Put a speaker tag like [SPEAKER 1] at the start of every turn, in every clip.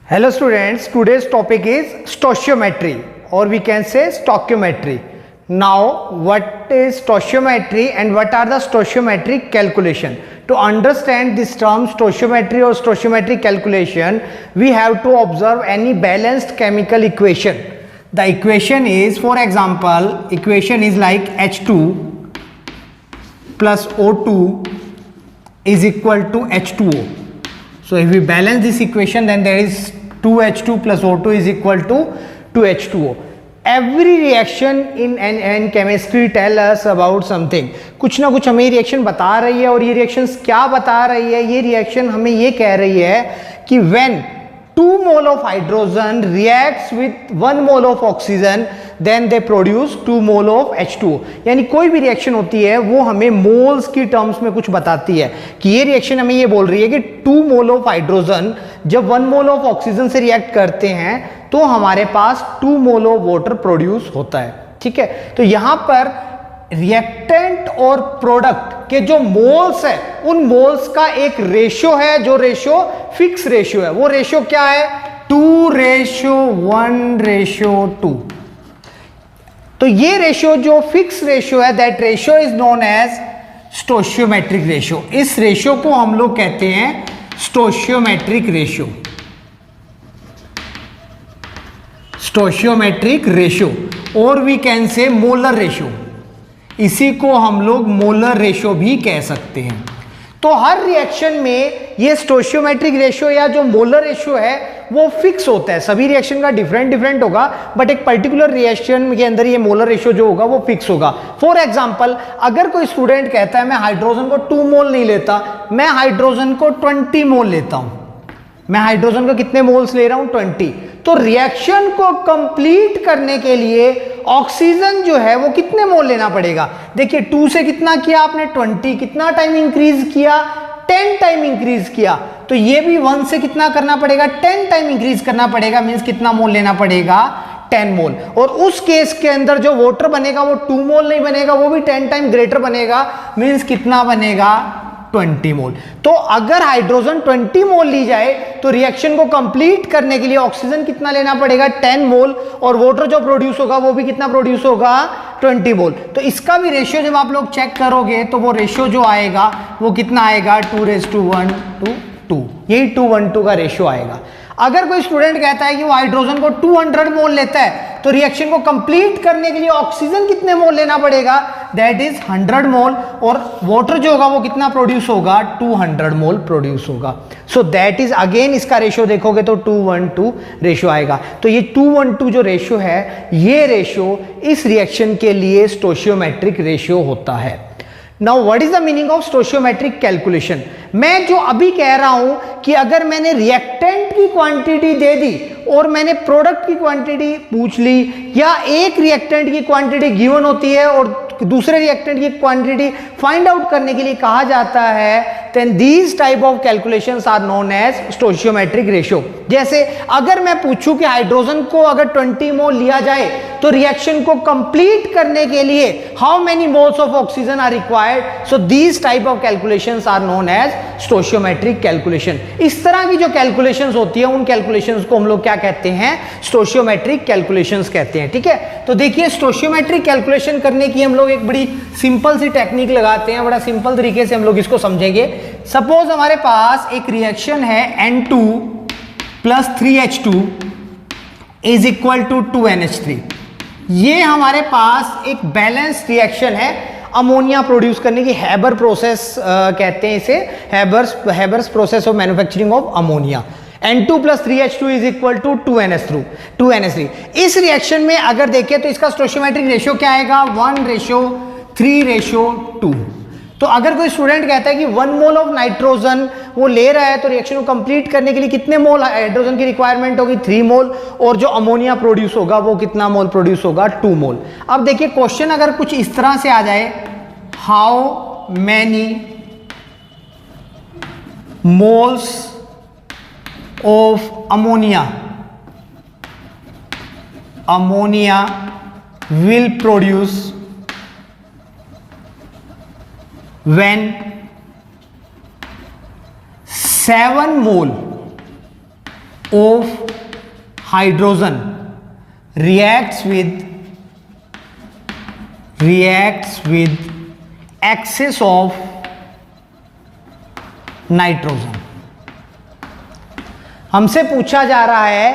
[SPEAKER 1] Hello students, today's topic is stoichiometry or we can say stoichiometry. Now what is stoichiometry and what are the stoichiometric calculation? To understand this term stoichiometry or stoichiometric calculation, we have to observe any balanced chemical equation. The equation is, for example, equation is like H2 plus O2 is equal to H2O. So if we balance this equation, then there is 2H2 plus O2 is equal to 2H2O. Every reaction in chemistry tell us about something. कुछ ना कुछ हमें reaction बता रही है और ये reactions क्या बता रही है? ये रिएक्शन हमें ये कह रही है कि when 2 mole of hydrogen reacts with 1 mole of oxygen, then they produce 2 mole of H2O. यानी कोई भी रिएक्शन होती है वो हमें मोल्स की टर्म्स में कुछ बताती है कि ये रिएक्शन हमें ये बोल रही है कि 2 मोल ऑफ हाइड्रोजन जब 1 मोल ऑफ ऑक्सीजन से रिएक्ट करते हैं तो हमारे पास 2 मोल ऑफ वाटर प्रोड्यूस होता है. ठीक है, तो यहां पर रिएक्टेंट और प्रोडक्ट के जो मोल्स है उन मोल्स का एक रेशियो है, जो रेशियो फिक्स रेशियो है. वो रेशियो क्या है? 2:1:2. तो ये रेशियो जो फिक्स रेशियो है, that ratio is known as stoichiometric ratio. इस रेशियो को हम लोग कहते हैं स्टोइचियोमेट्रिक रेशियो. स्टोइचियोमेट्रिक रेशियो और we can say molar ratio. इसी को हम लोग मोलर रेशियो भी कह सकते हैं. तो हर रिएक्शन में ये स्टोइचियोमेट्रिक रेशियो या जो मोलर रेशियो है वो फिक्स होता है. सभी रिएक्शन का डिफरेंट होगा, बट एक पर्टिकुलर रिएक्शन के अंदर ये मोलर रेशियो जो होगा वो फिक्स होगा. फॉर एग्जांपल, अगर कोई स्टूडेंट कहता है मैं हाइड्रोजन को 2 मोल नहीं लेता, मैं हाइड्रोजन को 20 मोल लेता हूं. मैं हाइड्रोजन को कितने मोल्स ले रहा हूं? 20. तो रिएक्शन को कंप्लीट करने के लिए ऑक्सीजन जो है वो कितने मोल लेना पड़ेगा? देखिए 2 से कितना किया आपने? 20. कितना टाइम इंक्रीज किया? 10 टाइम इंक्रीज किया. तो ये भी 1 से कितना करना पड़ेगा? 10 टाइम इंक्रीज करना पड़ेगा. मींस कितना मोल लेना पड़ेगा? 10 मोल. और उस केस के अंदर जो वाटर बनेगा वो 2 मोल नहीं बनेगा, वो भी 10 टाइम ग्रेटर बनेगा. मींस कितना बनेगा? 20 मोल. तो अगर हाइड्रोजन 20 मोल ली जाए तो रिएक्शन को कंप्लीट करने के लिए ऑक्सीजन कितना लेना पड़ेगा? 10 मोल. और वाटर जो प्रोड्यूस होगा वो भी कितना प्रोड्यूस होगा? 20 मोल. तो इसका भी रेशियो जब आप लोग चेक करोगे तो वो रेशियो जो आएगा वो कितना आएगा? 2:1:2. यही 2:1:2 का रेशियो आएगा. अगर कोई स्टूडेंट कहता है कि वो हाइड्रोजन को 200 मोल लेता है तो रिएक्शन को कंप्लीट करने के लिए ऑक्सीजन कितने मोल लेना पड़ेगा? दैट इज 100 मोल. और वाटर जो होगा वो कितना प्रोड्यूस होगा? 200 मोल प्रोड्यूस होगा. सो दैट इज अगेन इसका रेशियो देखोगे तो 2:1:2 रेशियो आएगा. तो ये 2:1:2 जो रेशियो है, ये रेशियो इस रिएक्शन के लिए स्टोइचियोमेट्रिक रेशियो होता है. Now what is the meaning of stoichiometric calculation? मैं जो अभी कह रहा हूं कि अगर मैंने रिएक्टेंट की क्वांटिटी दे दी और मैंने प्रोडक्ट की क्वांटिटी पूछ ली, या एक रिएक्टेंट की क्वांटिटी गिवन होती है और दूसरे रिएक्टेंट की क्वांटिटी फाइंड आउट करने के लिए कहा जाता है, then these type of calculations are known as stoichiometric ratio. जैसे अगर मैं पूछूं कि हाइड्रोजन को अगर 20 मोल लिया जाए तो रिएक्शन को कंप्लीट करने के लिए how many moles of oxygen are required, so these type of calculations are known as stoichiometric calculation. इस तरह की जो कैलकुलेशंस होती है उन कैलकुलेशंस को हम लोग क्या कहते हैं? स्टोइचियोमेट्रिक कैलकुलेशंस कहते हैं. ठीक है, तो देखिए स्टोइचियोमेट्रिक कैलकुलेशन करने की हम लोग एक बड़ी सिंपल सी टेक्निक लगाते हैं. बड़ा सिंपल तरीके से हम लोग इसको समझेंगे. सपोज हमारे पास एक रिएक्शन है N2 plus 3H2 is equal to 2NH3. ये हमारे पास एक बैलेंस रिएक्शन है अमोनिया प्रोड्यूस करने की. हैबर प्रोसेस कहते हैं इसे, Haber's process of manufacturing of ammonia. N2 plus 3H2 is equal to 2NH3. इस रिएक्शन में अगर देखें तो इसका स्टोइचियोमेट्रिक रेशियो क्या आएगा? 1:3:2. तो अगर कोई स्टूडेंट कहता है कि 1 मोल ऑफ नाइट्रोजन वो ले रहा है तो रिएक्शन को कंप्लीट करने के लिए कितने मोल हाइड्रोजन की रिक्वायरमेंट होगी? 3 मोल. और जो अमोनिया प्रोड्यूस होगा वो कितना मोल प्रोड्यूस होगा? 2 मोल. अब देखिए क्वेश्चन अगर कुछ इस तरह से आ जाए, how many moles of ammonia will produce when 7 mole of hydrogen reacts with excess of nitrogen. हमसे पूछा जा रहा है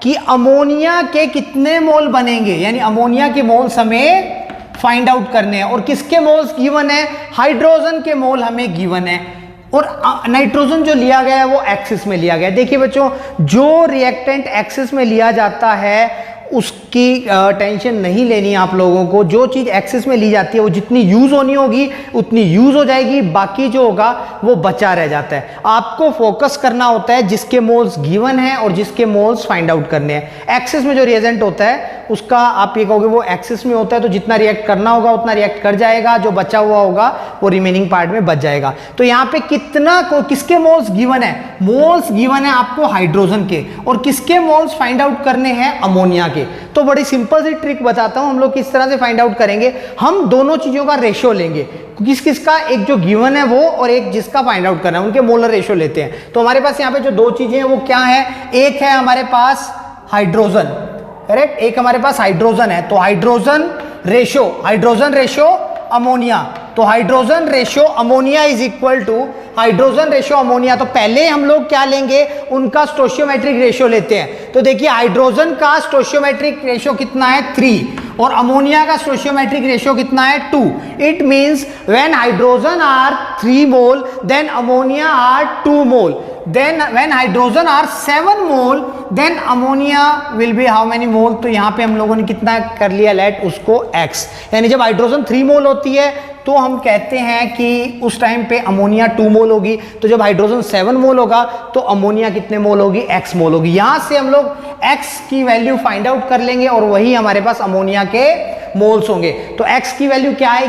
[SPEAKER 1] कि अमोनिया के कितने मोल बनेंगे, यानी अमोनिया के मोल्स हमें फाइंड आउट करने हैं, और किसके मोल्स गिवन है, हाइड्रोजन के मोल हमें गिवन है, और नाइट्रोजन जो लिया गया है वो एक्सिस में लिया गया है। देखिए बच्चों, जो रिएक्टेंट एक्सिस में लिया जाता है उसकी टेंशन नहीं लेनी है आप लोगों को। जो चीज़ एक्सिस में ली जाती है वो जितनी यूज़ होनी होगी उतनी यूज़ हो जाएगी, बाकी जो होगा वो बचा रह जाता है। आपको फोकस करना होता है जिसके मोल्स गिवन है और जिसके मोल्स फाइंड आउट करने हैं। एक्सिस में जो रिएजेंट होता है उसका आप ये कहोगे वो एक्सिस में होता है, तो जितना रिएक्ट करना होगा उतना रिएक्ट कर जाएगा, जो बचा हुआ होगा वो रिमेनिंग पार्ट में बच जाएगा। तो यहाँ पे कितना को किसके मोल्स गिवन है, मोल्स गिवन है आपको हाइड्रोजन के, और किसके मोल्स फाइंड आउट करने हैं, अमोनिया के। तो बड़ी सिंपल सी ट्रिक बताता हूं हम लोग किस तरह से फाइंड आउट करेंगे। हम दोनों चीजों का रेशियो लेंगे, किस किस का, एक जो गिवन है वो और एक जिसका फाइंड आउट करना है, उनके मोलर रेशियो लेते हैं। तो हमारे पास यहाँ पे जो दो चीजें हैं वो क्या है, एक है हमारे पास हाइड्रोजन, करेक्ट, एक हमारे पास हाइड्रोजन है। तो हाइड्रोजन रेशियो अमोनिया, तो hydrogen ratio ammonia is equal to hydrogen ratio ammonia. तो पहले हम लोग क्या लेंगे, उनका स्टोशियोमेट्रिक रेशियो लेते हैं। तो देखिए हाइड्रोजन का स्टोशियोमेट्रिक रेशियो कितना है 3, और अमोनिया का स्टोशियोमेट्रिक रेशियो कितना है 2। It means when hydrogen are 3 mole then ammonia are 2 mole, then when hydrogen are 7 mole then ammonia will be how many mole। तो यहाँ पे हम लोगों ने कितना कर लिया, लेट उसको x, यानी जब हाइड्रोजन 3 मोल होती है तो हम कहते हैं कि उस टाइम पे अमोनिया 2 मोल होगी। तो जब हाइड्रोजन 7 मोल होगा तो अमोनिया कितने मोल होगी, x मोल होगी। यहाँ से हम लोग x की वैल्यू फाइंड आउट कर लेंगे और वही हमारे पास अमोनिया के मोल्स होंगे। तो x की वैल्यू क्या है,